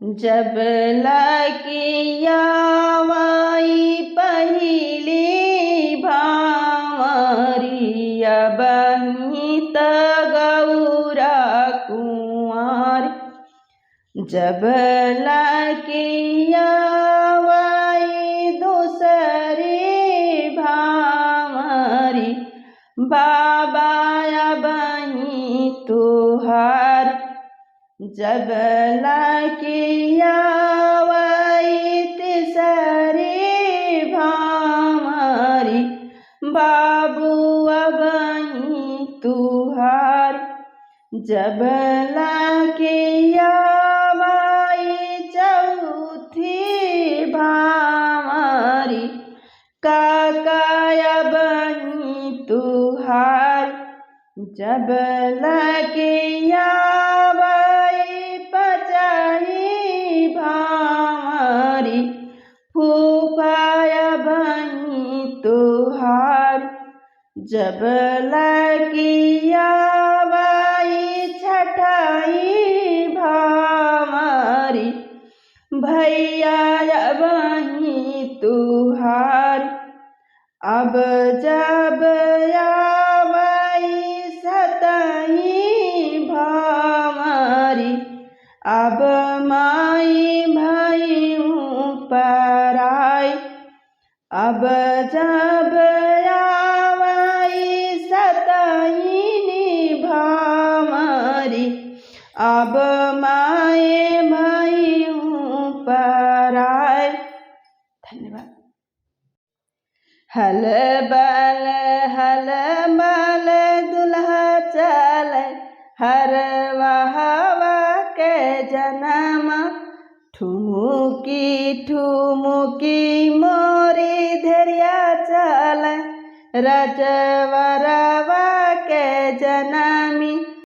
जब लकिया वाई पहली भामरिया बहित गौरा कुंवर। जब लकिया वाई दूसरी भामरी बाबा बही तुहार। जब लकिया वाई तीसरी भामरी बाबू बही तुहार। जब लकिया वाई चौथी भामरी काका बही तुहार। जब लकिया वाई पचही भामरी फूफा बही तुहार। जब लकिया वाई छठाई भामरी भैया बही तुहार। अब जब आवाई सतही भामरी अब माई भईहूँ पराई। अब जब आवाई सतही भामरी अब माई भईहूँ पराई। धन्यवाद। हल बल दुल्हा चल हरवा हवा के जन्म। ठुमुकी ठुमुकी मोरी धैर्या चल रजवरवा के जन्म।